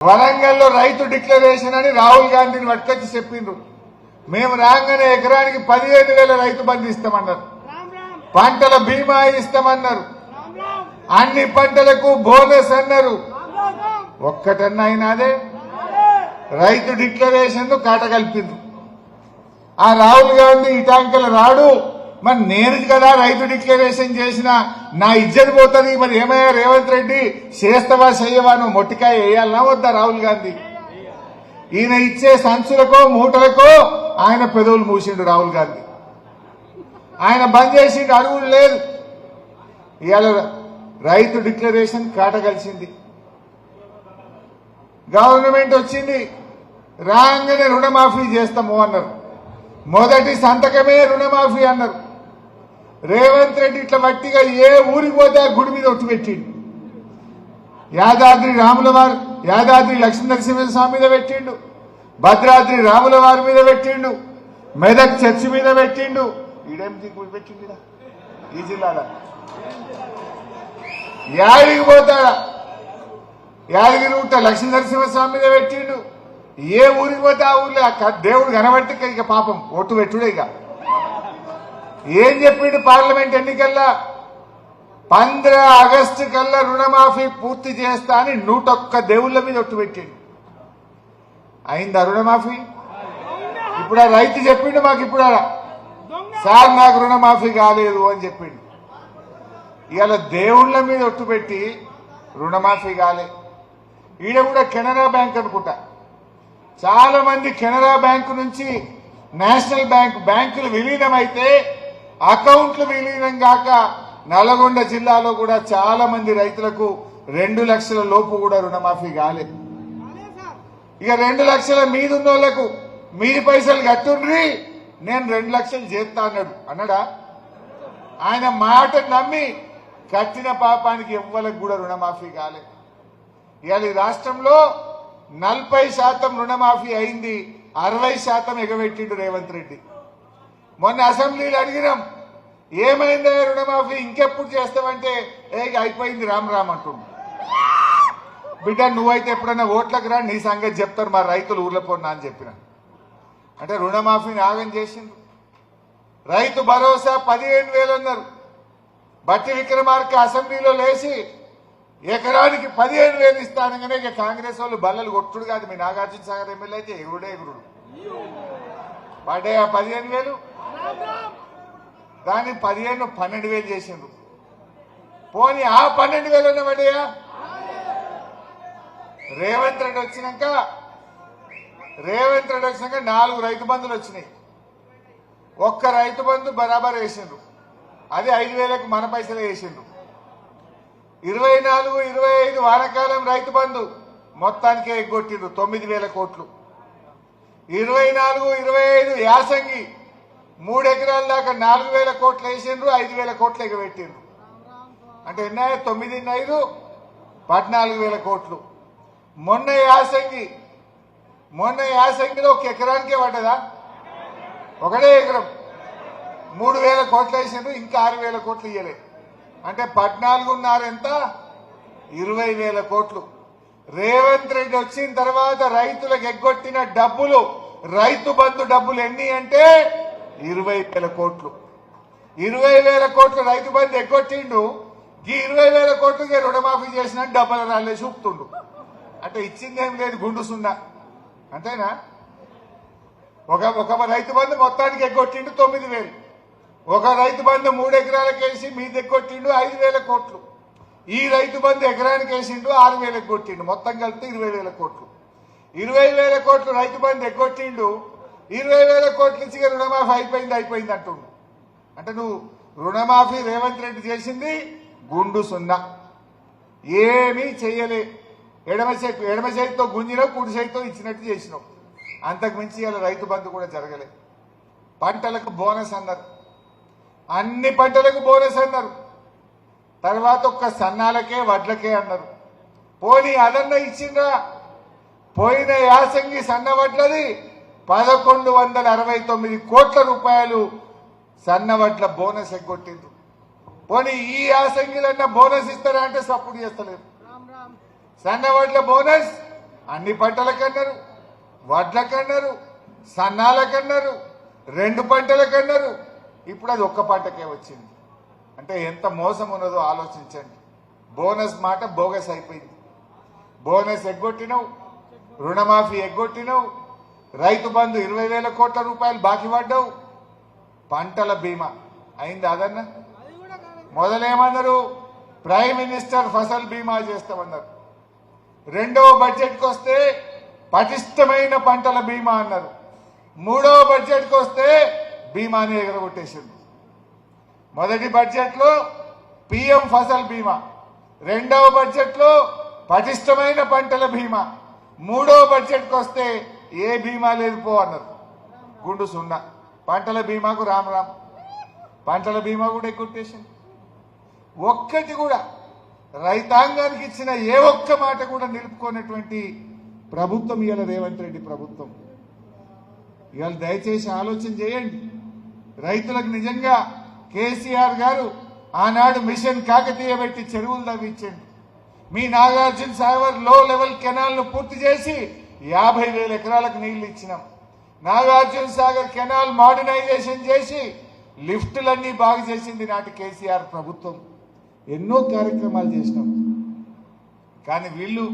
వరంగల్లో రైతు డిక్లరేషన్ అని రాహుల్ గాంధీని పట్టుకొచ్చి చెప్పిండ్రు. మేము రాగానే ఎకరానికి 15,000 రైతు బంధు ఇస్తామన్నారు, పంటల బీమా ఇస్తామన్నారు, అన్ని పంటలకు బోనస్ అన్నారు. ఒక్కటన్నా అయినాదే రైతు డిక్లరేషన్ కాటగలిపిండ్రు. ఆ రాహుల్ గాంధీ ఇటాంకలు రాడు, మరి నేను కదా రైతు డిక్లరేషన్ చేసిన, నా ఇజ్జత్ పోతుంది. మరి ఏమయ్యా రేవంత్ రెడ్డి, చేస్తావా చెయ్యవా, నువ్వు మొట్టికాయ వేయాలన్నా వద్దా రాహుల్ గాంధీ? ఈయన ఇచ్చే సంచులకో మూటలకో ఆయన పెదవులు మూసిండు రాహుల్ గాంధీ. ఆయన బంద్ చేసిండు, అడుగులు లేదు. ఇవాళ రైతు డిక్లరేషన్ కాటగలిసింది. గవర్నమెంట్ వచ్చింది, రాగానే రుణమాఫీ చేస్తాము అన్నారు. మొదటి సంతకమే రుణమాఫీ అన్నారు. రేవంత్ రెడ్డి ఇట్లా వట్టిగా ఏ ఊరికి పోతే ఆ గుడి మీద ఒట్టు పెట్టిండు. యాదాద్రి లక్ష్మీనరసింహస్వామి మీద పెట్టిండు, భద్రాద్రి రాముల వారి మీద పెట్టిండు, మెదక్ చర్చి మీద పెట్టిండు. ఈడేమిటి గుడి పెట్టిండు ఈ జిల్లాలో? యాడికి పోతాడా? యాదగిరి గుట్ట లక్ష్మీనరసింహస్వామి మీద పెట్టిండు. ఏ ఊరికి పోతే ఆ ఊర్లో దేవుడు కనబట్టి ఇక పాపం ఓటు పెట్టుడే. ఇక ఏం చెప్పిండు పార్లమెంట్ ఎన్నికల్లా? 15 ఆగస్టు కల్లా రుణమాఫీ పూర్తి చేస్తా అని 101 దేవుళ్ళ మీద ఒట్టు పెట్టిండు. అయిందా రుణమాఫీ? ఇప్పుడు ఆ రైతు చెప్పిండు మాకు, ఇప్పుడు సార్ నాకు రుణమాఫీ కాలేదు అని చెప్పిండు. ఇవాళ దేవుళ్ళ మీద ఒట్టు పెట్టి రుణమాఫీ కాలే. ఈడ కూడా కెనరా బ్యాంక్ అనుకుంటా, చాలా మంది కెనరా బ్యాంకు నుంచి నేషనల్ బ్యాంకులు విలీనమైతే అకౌంట్లు విలీనం కాక నల్గొండ జిల్లాలో కూడా చాలా మంది రైతులకు 2 లక్షల లోపు కూడా రుణమాఫీ కాలేదు. ఇక 2 లక్షల మీద ఉన్నోళ్లకు మీరు పైసలు కట్టుండ్రి, నేను 2 లక్షలు చేస్తా అన్నాడా? ఆయన మాట నమ్మి కట్టిన పాపానికి ఎవ్వలకు కూడా రుణమాఫీ కాలేదు. ఇవాళ ఈ రాష్ట్రంలో 40% రుణమాఫీ అయింది, 60% ఎగబెట్టిండు రేవంత్ రెడ్డి. మొన్న అసెంబ్లీలో అడిగినాం, ఏమైందా రుణమాఫీ, ఇంకెప్పుడు చేస్తామంటే అయిపోయింది రామ్ రామ్ అంటుండు. బిడ్డ నువ్వైతే ఎప్పుడన్నా ఓట్లకు రా, నీ సంగతి చెప్తారు మా రైతులు ఊర్లో పోన్నా అని చెప్పిన. అంటే రుణమాఫీని ఆగం చేసిండు. రైతు భరోసా 15,000 అన్నారు. బట్టి విక్రమార్క అసెంబ్లీలో లేచి ఎకరానికి 15,000 ఇస్తానగానే ఇక కాంగ్రెస్ వాళ్ళు బల్లలు కొట్టుడు కాదు. మీ నాగార్జున సాగర్ ఎమ్మెల్యే అయితే ఎగురుడు పడ్డాయి. ఆ 15,000 దాన్ని 12,000 చేసిండ్రు. పోనీ ఆ 12,000 పడ్డాయా? రేవంత్ రెడ్డి వచ్చినాక 4 రైతు బంధులు వచ్చినాయి. ఒక్క రైతు బంధు బరాబర్ వేసిండ్రు, అది 5,000కు మన పైసలు వేసిండ్రు. 24, 25 వానకాలం రైతు బంధు మొత్తానికే ఎగ్గొట్టిండ్రు 9,000 కోట్లు. 24, 25 యాసంగి 3 ఎకరాల దాకా 4,000 కోట్లు వేసిండ్రు, 5,000 కోట్లు ఎగబెట్టిండ్రు. అంటే ఎన్నాయి? 9, 5, 14,000 కోట్లు. మొన్న యాసంగిలో ఒక ఎకరానికే పడ్డదా? ఒకటే ఎకరం 3,000 కోట్లు వేసిండ్రు, ఇంకా 6,000 కోట్లు ఇయ్యలేదు. అంటే 14.5 ఎంత? 20,000 కోట్లు. రేవంత్ రెడ్డి వచ్చిన తర్వాత రైతులకు ఎగ్గొట్టిన డబ్బులు, రైతు బంధు డబ్బులు ఎన్ని అంటే 20,000 కోట్లు. 20,000 కోట్లు రైతు బంధు ఎగ్గొట్టిండు. ఈ 20,000 కోట్లకి రుణమాఫీ చేసిన డబ్బులు రాలే చూపుతుండు. అంటే ఇచ్చిందేం లేదు, గుండు సున్నా. అంతేనా? ఒక రైతు బంధు మొత్తానికి ఎగ్గొట్టిండు 9,000. ఒక రైతు బంధు 3 ఎకరాలకు వేసి మీ దగ్గొట్టిండు 5,000 కోట్లు. ఈ రైతు బంధు ఎకరానికి వేసిండు 6,000 కొట్టిండు, మొత్తం కలిపి 20,000 కోట్లు. 20,000 కోట్లు రైతు బంధు ఎగ్గొట్టిండు. 20,000 కోట్ల నుంచి రుణమాఫీ అయిపోయింది అంటుండు. అంటే నువ్వు రుణమాఫీ రేవంత్ రెడ్డి చేసింది గుండు సున్నా, ఏమీ చెయ్యలే. ఎడమ చేతితో గుంజినావు, కుడి చేతితో ఇచ్చినట్టు చేసినావు. అంతకు మించి ఇలా రైతు బంధు కూడా జరగలే. పంటలకు బోనస్ అన్నారు, అన్ని పంటలకు బోనస్ అన్నారు. తర్వాత ఒక్క సన్నాలకే వడ్లకే అన్నారు. పోనీ అదన్న ఇచ్చిండ్రా? పోయిన యాసంగి సన్న వడ్లది 1,169 కోట్ల రూపాయలు సన్న వడ్ల బోనస్ ఎగ్గొట్టిండ్రు. పోనీ ఈ యాసంగిలన్న బోనస్ ఇస్తారా అంటే సపోర్ట్ చేస్తలేరు. సన్న వడ్ల బోనస్ అన్ని పంటలకన్నారు, వడ్లకన్నారు, సన్నాలకన్నారు, 2 పంటలకన్నారు. ఇప్పుడు అది ఒక్క పంటకే వచ్చింది. అంటే ఎంత మోసం ఉన్నదో ఆలోచించండి. బోనస్ మాట బోగస్ అయిపోయింది. బోనస్ ఎగ్గొట్టినవు, రుణమాఫీ ఎగ్గొట్టినవు, రైతు బంధు 20,000 కోట్ల రూపాయలు బాకీ పడ్డావు. పంటల బీమా అయింది అదన్నా. మొదలేమన్నారు, ప్రైమ్ మినిస్టర్ ఫసల్ బీమా చేస్తామన్నారు. రెండవ బడ్జెట్కి వస్తే పటిష్టమైన పంటల బీమా అన్నారు. మూడవ బడ్జెట్కి వస్తే బీమాని ఎగరగొట్టేసింది. మొదటి బడ్జెట్లో పిఎం ఫసల్ బీమా, రెండవ బడ్జెట్లో పటిష్టమైన పంటల బీమా, మూడవ బడ్జెట్కి వస్తే ఏ బీమా లేదు పో అన్నారు. గుండు సున్నా. పంటల బీమాకు రామ్ రామ్, పంటల బీమా కూడా ఎగ్గొట్టేసింది. ఒక్కటి కూడా రైతాంగానికి ఇచ్చిన ఏ ఒక్క మాట కూడా నిలుపుకున్నటువంటి ప్రభుత్వం ఇవాళ రేవంత్ రెడ్డి ప్రభుత్వం. ఇవాళ దయచేసి ఆలోచన చేయండి. రైతులకు నిజంగా కేసీఆర్ గారు ఆనాడు మిషన్ కాకతీయ పెట్టి చెరువులు తవ్వించండి. మీ నాగార్జున సాగర్ లో లెవెల్ కెనాల్ ను పూర్తి చేసి 50,000 ఎకరాలకు నీళ్లు ఇచ్చినాం. నాగార్జున సాగర్ కెనాల్ మోడర్నైజేషన్ చేసి లిఫ్టులన్నీ బాగు చేసింది నాటి కేసీఆర్ ప్రభుత్వం. ఎన్నో కార్యక్రమాలు చేసినాం. కానీ వీళ్ళు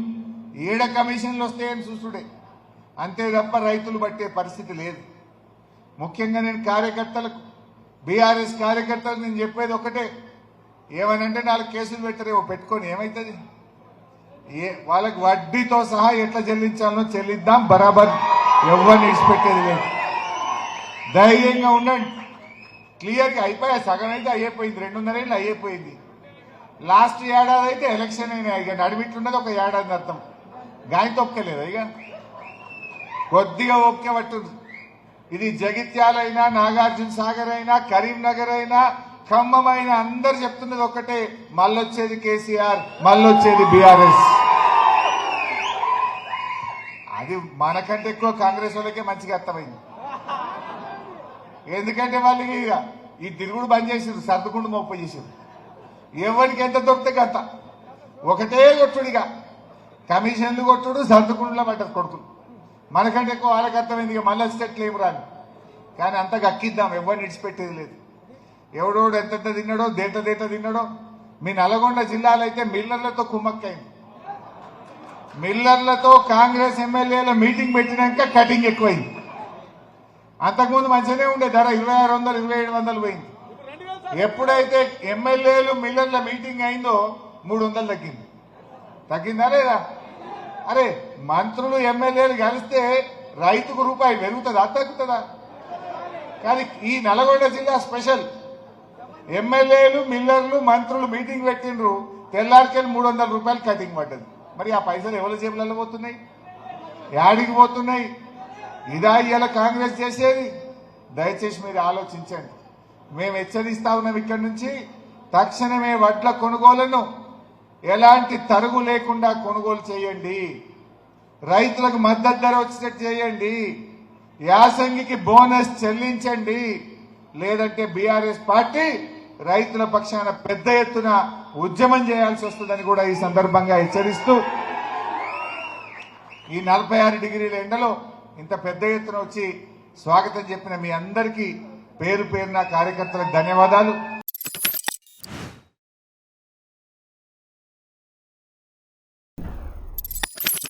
ఏడ కమిషన్లు వస్తాయని చూసుడే, అంతే తప్ప రైతులు పట్టే పరిస్థితి లేదు. ముఖ్యంగా నేను కార్యకర్తలకు, బీఆర్ఎస్ కార్యకర్తలకు నేను చెప్పేది ఒకటే, ఏమనంటే 4 కేసులు పెట్టరేమో, పెట్టుకొని ఏమవుతుంది? వాళ్ళకి వడ్డీతో సహా ఎట్లా చెల్లించాలో చెల్లిద్దాం, బరాబర్ ఎవరిని విడిచిపెట్టేది లేదు. ధైర్యంగా ఉండండి. క్లియర్గా అయిపోయా, సగం అయితే అయిపోయింది, 2.5 ఏళ్ళు అయిపోయింది. లాస్ట్ ఏడాది అయితే ఎలక్షన్ అయినా, ఇక నడిమిట్లున్నది ఒక ఏడాది అర్థం. గాయ తొక్కలేదు, ఇక కొద్దిగా ఒకే పట్టుంది. ఇది జగిత్యాల అయినా, నాగార్జున సాగర్ అయినా, కరీంనగర్ అయినా, ఖమ్మం అయినా అందరు చెప్తున్నది ఒకటే, మళ్ళొచ్చేది కేసీఆర్, మళ్ళొచ్చేది బీఆర్ఎస్. అది మనకంటే ఎక్కువ కాంగ్రెస్ వాళ్ళకే మంచిగా అర్థమైంది. ఎందుకంటే వాళ్ళకి ఇక ఈ తిరుగుడు బంద్ చేసారు, సర్దుకుంటూ మొప్ప చేసారు. ఎవరికి ఎంత దొరికితే అంత ఒకటే కొట్టుడిగా, కమిషన్లు కొట్టుడు, సర్దుకుంటులో పడ్డారు కొడుకులు. మనకంటే ఎక్కువ వాళ్ళకి అర్థమైంది, ఇక మళ్ళీ వచ్చేట్లు ఏం రాని. కానీ అంత గక్కిద్దాం, ఎవరిని విడిచిపెట్టేది లేదు. ఎవడోడు ఎంతెంత తిన్నాడో, దేంట తిన్నాడో. మీ నల్గొండ జిల్లాలో అయితే మిల్లర్లతో కుమ్మక్కైంది. మిల్లర్లతో కాంగ్రెస్ ఎమ్మెల్యేల మీటింగ్ పెట్టినాక కటింగ్ ఎక్కువైంది. అంతకుముందు మంచిగానే ఉండే, ధర 2600, 2700 పోయింది. ఎప్పుడైతే ఎమ్మెల్యేలు మిల్లర్ల మీటింగ్ అయిందో 300 తగ్గింది. తగ్గిందా లేదా? అరే మంత్రులు ఎమ్మెల్యేలు కలిస్తే రైతుకు రూపాయి పెరుగుతుందా, తగ్గుతుందా? కానీ ఈ నల్గొండ జిల్లా స్పెషల్. ఎమ్మెల్యేలు, మిల్లర్లు, మంత్రులు మీటింగ్ పెట్టిండ్రు, తెల్లారికెళ్ళి 300 రూపాయలు కటింగ్ పడ్డది. మరి ఆ పైసలు ఎవరి జేబులలో పోతున్నాయి, యాడికి పోతున్నాయి? ఇదా ఇవాళ కాంగ్రెస్ చేసేది? దయచేసి మీరు ఆలోచించండి. మేము హెచ్చరిస్తా ఉన్నాం, ఇక్కడి నుంచి తక్షణమే వడ్ల కొనుగోలును ఎలాంటి తరుగు లేకుండా కొనుగోలు చేయండి. రైతులకు మద్దతు ధర వచ్చేటట్టు చేయండి. యాసంగికి బోనస్ చెల్లించండి. లేదంటే బీఆర్ఎస్ పార్టీ రైతుల పక్షాన పెద్ద ఎత్తున ఉద్యమం చేయాల్సి వస్తుందని కూడా ఈ సందర్భంగా హెచ్చరిస్తూ, ఈ 46 డిగ్రీల ఎండలో ఇంత పెద్ద ఎత్తున వచ్చి స్వాగతం చెప్పిన మీ అందరికీ పేరు పేరున కార్యకర్తలకు ధన్యవాదాలు.